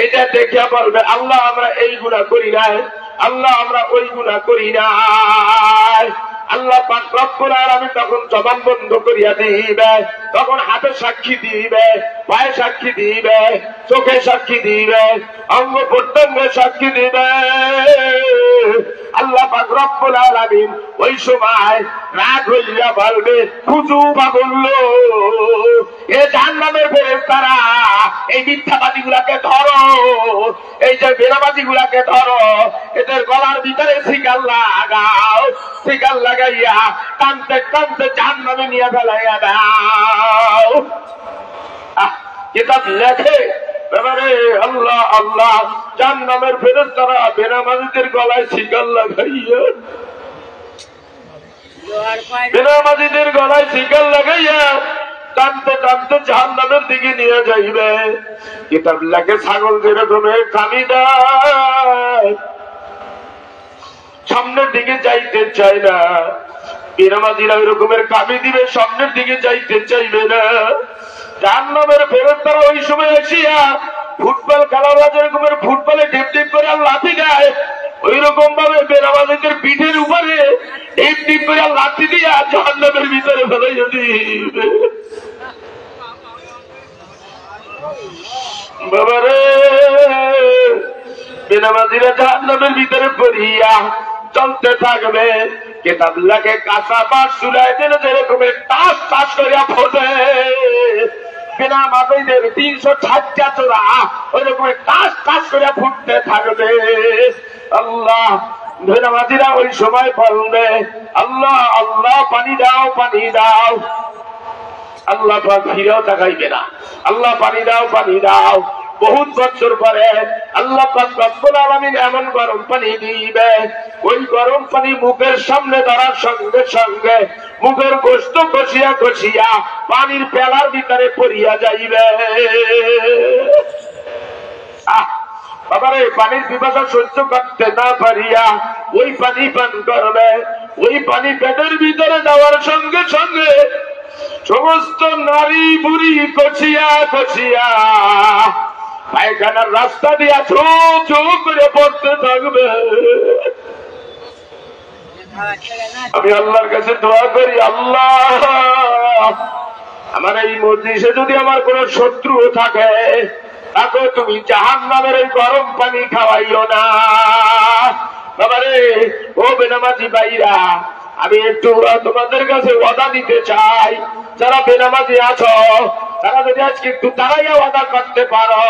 এটা দেখিয়া বলবে, আল্লাহ আমরা এই গুনাহ করি নাই, আল্লাহ আমরা ওই গুনাহ করি নাই। আল্লাহ পাক রব্বুল আলামিন তখন জবান বন্ধ করিয়া দিবে, তখন হাতে সাক্ষী দিবে, পায়ে সাক্ষী দিবে, চোখে সাক্ষী দিবে, অঙ্গ প্রত্যঙ্গে সাক্ষী দিবে। আল্লাহ পাক রব্বুল আলামিন ওই সময় রাগ হইয়া বলবে, হুজুবা বলল, এ জাহান্নামের ফেরেশতারা, এই মিথ্যাবাদী গুলাকে ধরো, এই যে বেনামাজি গুলাকে ধরো, এদের গলার ভিতরে শিকার লাগাও, শিকার লাগাইয়া টানতে টানতে জাহান্নামে নিয়ে ফেলাইয়া দাও। কিতাব লেখে এবারে আল্লাহ আল্লাহ, জাহান্নামের ফেরেশতারা বেনামাজিদের গলায় শিকার লাগাইয়া, বেনামাজিদের গলায় শিকার লাগাইয়া টানতে টানতে জাহান্নামের দিকে নিয়ে যাইবে। কিতাব লেখে ছাগল যেরকম কামি দেয়, সামনের দিকে যাইতে চায় না, বেনামাজিরা ওই রকমের কামি দিবে, সামনের দিকে যাইতে চাইবে না। জাহান্নামের ফেরেশতারা ওই সময় এসিয়া ফুটবল খেলারা যেরকমের ফুটবলে টিপ টিপ করে লাথি দেয়, ওই রকম ভাবে বেনামাজিদের পিঠের উপরে টিপ টিপ করে লাথি দিয়া জাহান্নামের ভিতরে ফেলাইয়া দিবে। বাবারে, বেনামাজিরা জাহান্নামের ভিতরে পড়িয়া চলতে থাকবে। কিতাব লেখে কাঁচা বাঁশ চুলায় দিলে যেরকমের টাস টাস করিয়া ফোটে, বেনামাজিদের 360টা চোরা ওই রকমের টাস টাস করিয়া ফুটতে থাকবে। আল্লাহ, বেনামাজিরা ওই সময় বলবে, আল্লাহ আল্লাহ পানি দাও, পানি দাও। আল্লাহ পাক ফিরেও তাকাইবে না, আল্লাহ পানি দাও, পানি দাও। বহুত বছর পরে আল্লাহ পাক রব্বুল আলামিন এমন গরম পানি দিবে, ওই গরম পানি মুখের সামনে ধরার সঙ্গে সঙ্গে মুখের গোশত কষিয়া কষিয়া পানির পেলার ভিতরে পড়িয়া যাইবে। বাবারে, পানির পিপাসা সহ্য করতে না পারিয়া ওই পানি পান করবে। ওই পানি পেটের ভিতরে যাওয়ার সঙ্গে সঙ্গে সমস্ত নারী বুড়ি কষিয়া কষিয়া পায়খানার রাস্তা দিয়া ঝোঁক ঝোঁক করে পড়তে থাকবে। আমি আল্লাহর কাছে দোয়া করি, আল্লাহ আমার এই মজলিসে যদি আমার কোন শত্রু থাকে, তাকে তুমি জাহান্নামের ওই গরম পানি খাওয়াইও না। বাবারে ও বেনামাজি ভাইরা, আমি একটু তোমাদের কাছে ওয়াদা দিতে চাই, যারা বেনামাজি আছো তারা যদি আজকে একটু দাঁড়াইয়া ওয়াদা করতে পারো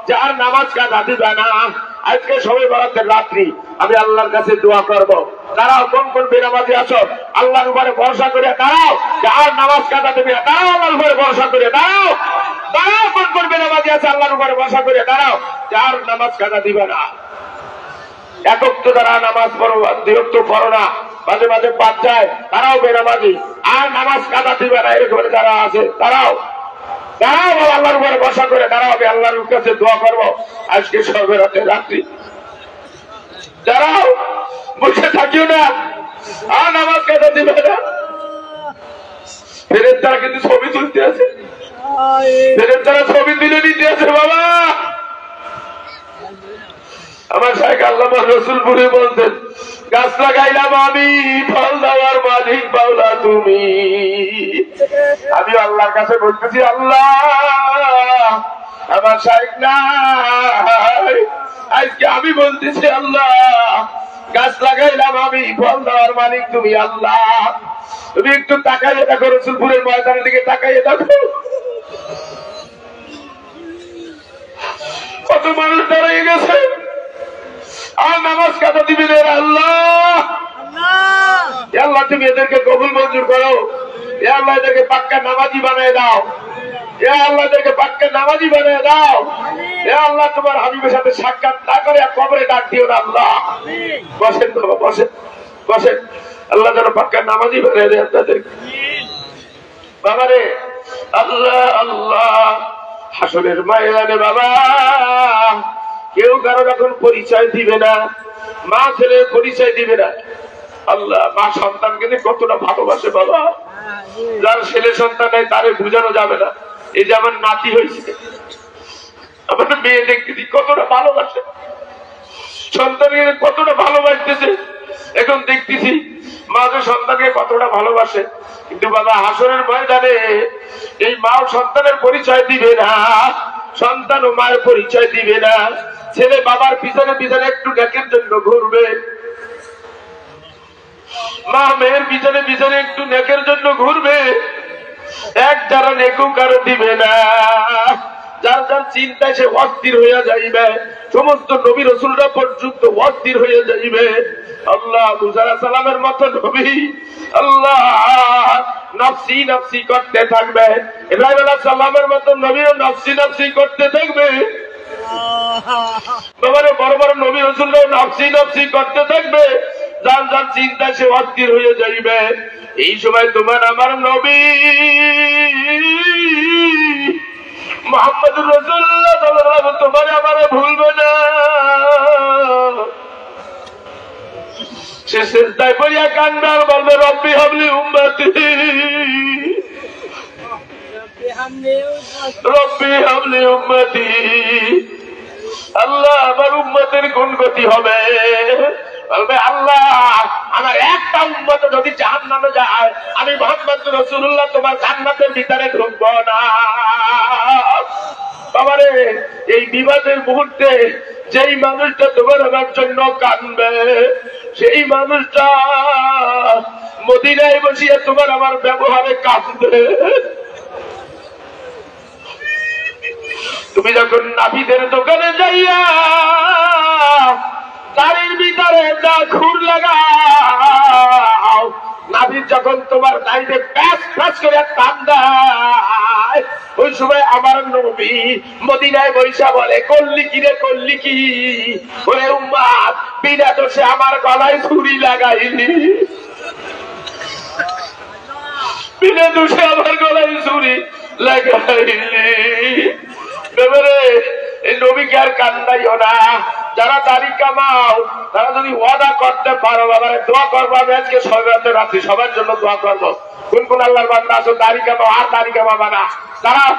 যে আর নামাজ কাজা দিবে না, আজকে সবে বরাতের রাত্রি আমি আল্লাহর কাছে দোয়া করব। তারাও কোন কোন বেনামাজি আছো আল্লাহর উপরে ভরসা করে দাঁড়াও যে আর নামাজ কাজা দেবে না, দাঁড়াও আল্লাহর উপরে ভরসা করে দাঁড়াও, দাঁড়াও কোন কোন বেনামাজি আছে আল্লাহর উপরে ভরসা করে দাঁড়াও যে আর নামাজ কাজা দিবে না। একক তো তারা নামাজ পড়ো, দ্বিতীয় তো পড়ো না, মাঝে মাঝে বাদ যায়, তারাও বেনামাজি, আর নামাজ কাজা দিবে না এরকম যারা আছে তারাও দাঁড়াও, আল্লাহর উপরে ভরসা করে দাঁড়াও, আমি আল্লাহর কাছে দোয়া করবো আজকে সর্বরাতে রাত্রি। দাঁড়াও, বসে থাকিও না, আর নামাজ কাজা দিবে না। ফেরেশতারা কিন্তু ছবি তুলতে আছে, ফেরেশতারা ছবি তুলে নিতে আছে। বাবা আমার শাইখ আল্লামা রসুলপুরে বলতেন, গাছ লাগাইলাম আমি, ফল দেওয়ার মালিক বাউলা তুমি। আমি আল্লাহর কাছে বলতেছি, আল্লাহ আমার শাইখ নাই, আজকে আমি বলতেছি আল্লাহ গাছ লাগাইলাম আমি, ফল দেওয়ার মালিক তুমি আল্লাহ। তুমি একটু তাকাইয়ে দেখো, রসুলপুরের ময়দানের দিকে তাকাইয়ে দেখো, কত মানুষ দাঁড়িয়ে গেছে আর নামাজ কাজা দিবি রে আল্লাহ। আল্লাহ তুমি এদেরকে কবুল মঞ্জুর করো, আল্লাহ এদেরকে পাক্কা নামাজি বানিয়ে দাও, আল্লাহ এদেরকে পাক্কা নামাজি বানিয়ে দাও। আল্লাহ তোমার হাবিবের সাথে সাক্ষাৎ না করে কবরে ডাক দিও না আল্লাহ। বসেন বাবা, বসেন বসেন, আল্লাহ যেন পাক্কা নামাজি বানিয়ে দেয় আপনাদেরকে। বাবারে আল্লাহ আল্লাহ, হাসরের ময়দানে বাবা কেউ কারো যখন পরিচয় দিবে না, মা ছেলের পরিচয় দিবে না। আল্লাহ মা সন্তানকে কতটা ভালোবাসে বাবা, যার ছেলে সন্তান নেই তারে বুঝানো যাবে না। এই যে আমার নাতি হয়েছে, আমার মেয়ে দেখতেছি কতটা ভালোবাসে, সন্তানকে কতটা ভালোবাসতেছে, এখন দেখতেছি মা তো সন্তানকে কতটা ভালোবাসে। কিন্তু বাবা হাসরের ময়দানে এই মা সন্তানের পরিচয় দিবে না, সন্তান ও মায়ের পরিচয় দিবে না। ছেলে বাবার পিছনে পিছনে একটু ডেকের জন্য ঘুরবে, মা মেয়ের পিছনে পিছনে একটু নেকের জন্য ঘুরবে, এক যারা নেকু কারো দিবে না। যার যার চিন্তায় সে অস্থির হয়ে যাইবে, সমস্ত নবী রাসূলরা পর্যন্ত অস্থির হয়ে যাইবে। আল্লাহ মুসা আলাইহিস সালামের মতো নবী আল্লাহ নফসি নফসি করতে থাকবে, ইব্রাহিম আলাইহিস সালামের মতো নবীও নফসি নফসি করতে থাকবে। বাবারে বড় বড় নবী রাসূলরাও নফসি নফসি করতে থাকবে, যার যার চিন্তায় সে অস্থির হয়ে যাইবে। এই সময় তোমার আমার নবী মুহাম্মদুর রাসূলুল্লাহ সাল্লাল্লাহু আলাইহি ওয়াসাল্লাম তোমার আমারে ভুলবে না। সে সিজদায় পড়িয়া কান্দে আর বলবে, রব্বি হাবলি উম্মতি, রব্বি হাবলি উম্মতি। আল্লাহ আমার উম্মতের কোন গতি হবে? বলবে আল্লাহ আমার একটা উম্মত যদি জাহান্নামে যায়, আমি মুহাম্মদ রাসূলুল্লাহ তোমার জান্নাতের ভিতরে ঢুকবো না। বাবারে এই বিবাদের মুহূর্তে যেই মানুষটা তোমার আমার জন্য কাঁদবে, সেই মানুষটা মদিনায় বসিয়ে তোমার আমার ব্যবহারে কাঁদবে। তুমি যখন নাবিদের দোকানে যাইয়া দাড়ির ভিতরে যা ঘুর লাগাও, নাবিদ যখন তোমার দাড়িতে প্যাচ প্যাচ করে টান দেয়, ওই সময় আমার নবী মদিনায় বৈশা বলে, করলি কি রে করলি কি? ওরে উম্মাত, বিনা দোষে আমার গলায় ছুরি লাগাইলি, বিনা দোষে আমার গলায় ছুরি লাগাইলি। এই নবীকে আর কান্দাইও না। যারা দাড়ি কামাও তারা যদি ওয়াদা করতে পারো, বাবা দোয়া করবো, আমি আজকে সবাই রাত্রি সবার জন্য দোয়া করবো। কোন কোন আল্লাহর বান্দা আছো দাড়ি কামাও, আর দাড়ি কামাবা না, তারাও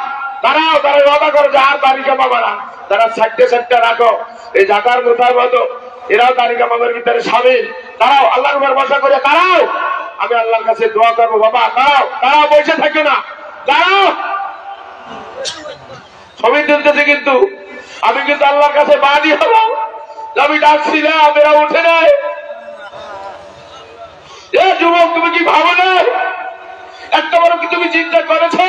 তারাও তারা ওয়াদা করো যে আর দাড়ি কামাবা না। তারা সাইডে সাইডে রাখো, এই জাকার মোতার মতো এরাও দাড়ি কামাবের ভিতরে সামিল। তারাও আল্লাহর উপর ভরসা করে তারাও আমি আল্লাহর কাছে দোয়া করবো। বাবা তারাও তারাও বসে থাকো না, তারাও ছবি তুলতেছে কিন্তু আমি কিন্তু আল্লাহর কাছে বাদী হলাম, আমি ডাকছিলাম এরা উঠে নাই। এ যুবক, তুমি কি ভাবো না? একটা বড় কি তুমি চিন্তা করেছো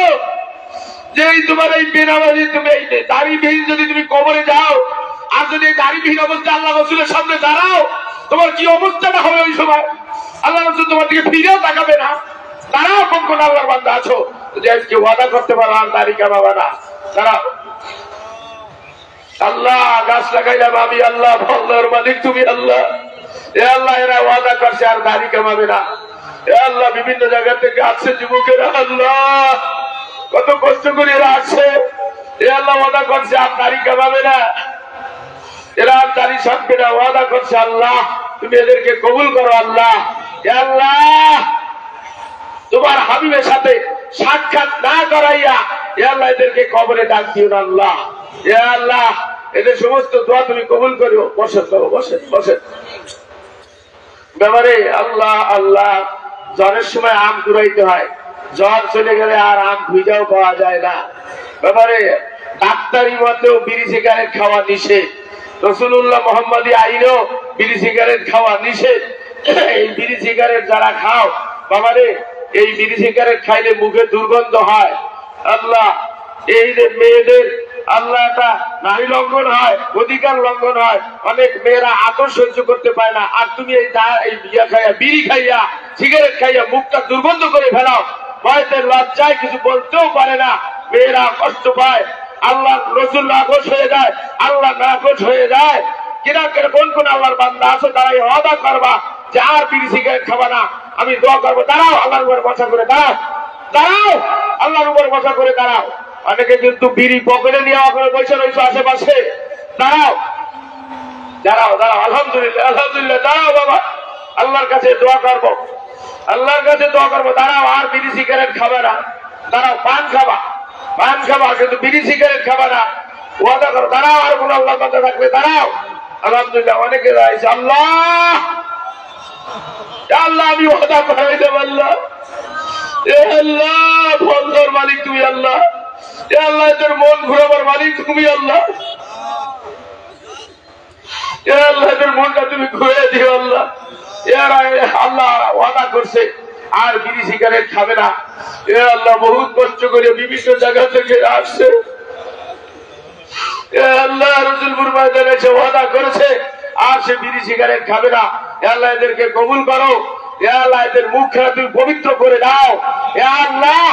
যে তোমার এই বেনামাজি, তুমি এই দাড়িবিহীন যদি তুমি কবরে যাও, আর যদি এই দাড়িবিহীন অবস্থা আল্লাহ রসুলের সামনে দাঁড়াও, তোমার কি অবস্থাটা হবে ওই সময়? আল্লাহ রসুল তোমার দিকে ফিরেও তাকাবে না। তারাও কোন কোন আল্লাহর বান্দা আছো যে আজকে ওয়াদা করতে পারো আর দাড়ি কামাবে না? তারাও আল্লাহ গাছ লাগাইলাম আমি, আল্লাহ ফলের মালিক তুমি আল্লাহ। এ আল্লাহ, এরা ওয়াদা করছে আর দাড়ি কামাবে না। এ আল্লাহ, বিভিন্ন জায়গা থেকে আসছে যুবকেরা, আল্লাহ কত কষ্ট করে এরা আসছে। এ আল্লাহ, ওয়াদা করছে আর দাড়ি কামাবে না, এরা আর দাড়ি ছাড়বে না, ওয়াদা করছে। আল্লাহ তুমি এদেরকে কবুল করো আল্লাহ। এ আল্লাহ, তোমার হাবিবের সাথে সাক্ষাৎ না করাইয়া এ আল্লাহ এদেরকে কবরে ডাক দিও না আল্লাহ। এ আল্লাহ, এদের সমস্ত দোয়া তুমি কবুল করো। বসে বসে বসে ব্যাপারে আল্লাহ আল্লাহ। জ্বরের সময় আম কুড়াইতে হয়, জ্বর চলে গেলে আর আম খুঁজাও পাওয়া যায় না। ব্যাপারে ডাক্তারি মতেও বিড়ি সিগারেট খাওয়া নিষেধ, রাসূলুল্লাহ মুহাম্মাদী আইনেও বিড়ি সিগারেট খাওয়া নিষেধ। এই বিড়ি সিগারেট যারা খাও বাবারে, এই বিড়ি সিগারেট খাইলে মুখে দুর্গন্ধ হয়। আল্লাহ, এই যে মেয়েদের আল্লাহ একটা নারী লঙ্ঘন হয়, অধিকার লঙ্ঘন হয়, অনেক মেয়েরা আদর সহ্য করতে পারে না। আর তুমি এই বিয়া খাইয়া, বিড়ি খাইয়া, সিগারেট খাইয়া মুখটা দুর্গন্ধ করে ফেলাও, ভয়তে লজ্জায় কিছু বলতেও পারে না, মেয়েরা কষ্ট পায়। আল্লাহ রসুল নাখোশ হয়ে যায়, আল্লাহ নাখোশ হয়ে যায়। কিনা কোন কোন আল্লাহর বান্দা আছে তারা এই ওয়াদা করবা যে আর বিড়ি সিগারেট খাবা না, আমি দোয়া করবো। দাঁড়াও, আল্লাহর উপর ভরসা করে দাঁড়াও, দাঁড়াও, আল্লাহর উপর ভরসা করে দাঁড়াও। অনেকে কিন্তু বিড়ি পকেটে নিয়ে ওখানে বসে রয়েছে আশেপাশে। দাঁড়াও, দাঁড়াও, দাঁড়াও, আলহামদুলিল্লাহ, আলহামদুলিল্লাহ, দাঁড়াও বাবা, আল্লাহর কাছে দোয়া করবো, আল্লাহর কাছে দোয়া করবো। দাঁড়াও, আর বিড়ি সিগারেট খাবে না। দাঁড়াও, পান খাবা, পান খাবা, কিন্তু বিড়ি সিগারেট খাবে না, ওয়াদা করো। দাঁড়াও, আর কোন আল্লাহ কথা থাকলে দাঁড়াও। আলহামদুলিল্লাহ, অনেকে রয়েছে। আল্লাহ আল্লাহ, আমি ওয়াদা করাই দেব আল্লাহ। এ আল্লাহ, ফজর মালিক তুমি আল্লাহ। এ আল্লাহ, তোর মন ঘুরাবার মালিক তুমি আল্লাহ। এ আল্লাহ, তোর মনটা তুমি ঘুরে দিও আল্লাহ। আল্লাহ ওয়াদা করছে আর বিড়ি সিগারেট খাবে না। এ আল্লাহ, বহুত কষ্ট করে বিভিন্ন জায়গা থেকে আসছে। এ আল্লাহ, রসুলপুর ময়দানে এসে ওয়াদা করেছে আর সে বিড়ি সিগারেট খাবে না। এ আল্লাহ, এদেরকে কবুল করো। এ আল্লাহ, এদের মুখখানা তুমি পবিত্র করে দাও। এ আল্লাহ,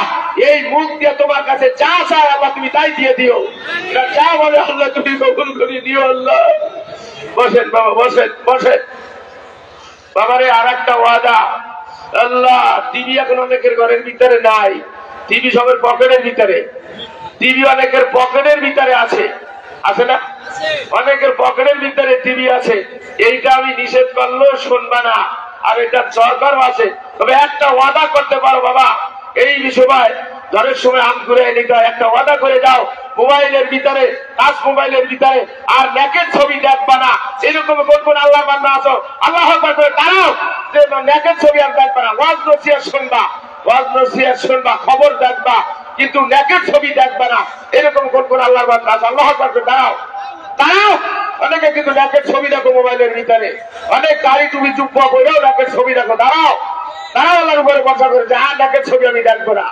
এই মুখ দিয়ে তোমার কাছে যা চায় আল্লাহ তুমি তাই দিয়ে দিও, যা বলে আল্লাহ তুমি কবুল করে দিও আল্লাহ। বসেন বাবা, বসেন বসেন বাবারে। আর একটা ওয়াদা, আল্লাহ, টিভি এখন অনেকের ঘরের ভিতরে নাই, টিভি সবের পকেটের ভিতরে, টিভি অনেকের পকেটের ভিতরে আছে, আছে না? অনেকের পকেটের ভিতরে টিভি আছে। এইটা আমি নিষেধ করলেও শুনবা না, আর এটা সরকারও আছে। তবে একটা ওয়াদা করতে পারো বাবা, এই বিষয় ঝড়ের সময় আম ঘুরে নিতে হয়, একটা ওয়াদা করে যাও, মোবাইলের ভিতরে, টাচ মোবাইলের ভিতরে আর নেকের ছবি দেখবা না। এরকম কোন কোন আল্লাহ বান্দা আছো, আল্লাহ আকবার করে দাঁড়াও, যে নেকের ছবি আর দেখবা না। ওয়াজ নসিহত শুনবা, ওয়াজ নসিহত শুনবা, খবর দেখবা, কিন্তু নেকের ছবি দেখবা না। এরকম কোন কোন আল্লাহ বান্দা আছো, আল্লাহ আকবার করে দাঁড়াও, দাঁড়াও। অনেকে কিন্তু নেকের ছবি দেখো মোবাইলের ভিতরে, অনেক গাড়ি তুমি চুপ করেও নেকের ছবি দেখো। দাঁড়াও, দাঁড়াও, আল্লাহর উপরে ভরসা করে যে আর নেকের ছবি আমি দেখবো না।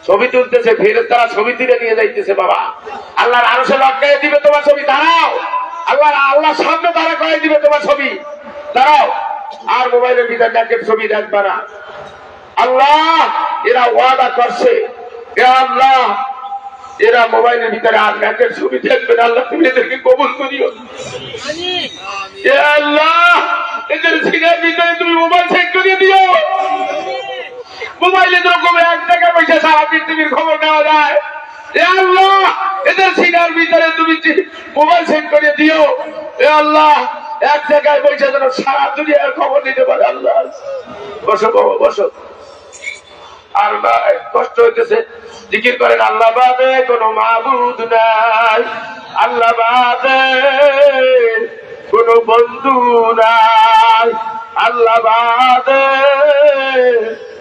ছবি তুলতেছে, ফেরেশতারা ছবি তুলে নিয়ে যাইতেছে বাবা, আল্লাহর আরশে লটকাইয়ে দিবে তোমার ছবি। দাঁড়াও, আল্লাহ সামনে দাঁড়া করে দিবে তোমার ছবি। দাঁড়াও, আর মোবাইলের ভিতরে নেকের ছবি দেখবা না। আল্লাহ, এরা ওয়াদা করছে, এ আল্লাহ, এরা মোবাইলের ভিতরে আর নেকের ছবি দেখবে না। আল্লাহ তুমি এদেরকে কবুল করিও। এ আল্লাহ, এদের সিনার ভিতরে তুমি মোবাইল সেট করে দিও। মোবাইলে যেরকম এক জায়গায় বসে সারা পৃথিবীর খবর নেওয়া যায়, এ আল্লাহ, এদের সিনার ভিতরে তুমি মোবাইল সেট করে দিও। এ আল্লাহ, এক জায়গায় বসে যেন সারা দুনিয়ার খবর নিতে পারে। আল্লাহ, বসো বাবা, বসো। আর কষ্ট হইতেছে, জিকির করেন, আল্লাহ বাদে কোনো মাবুদ নাই, আল্লাহ বাদে কোনো বন্ধু নাই, আল্লাহ বাদে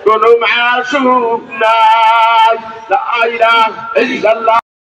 কোনো মাসুক নাই, লা ইলাহা ইল্লাল্লাহ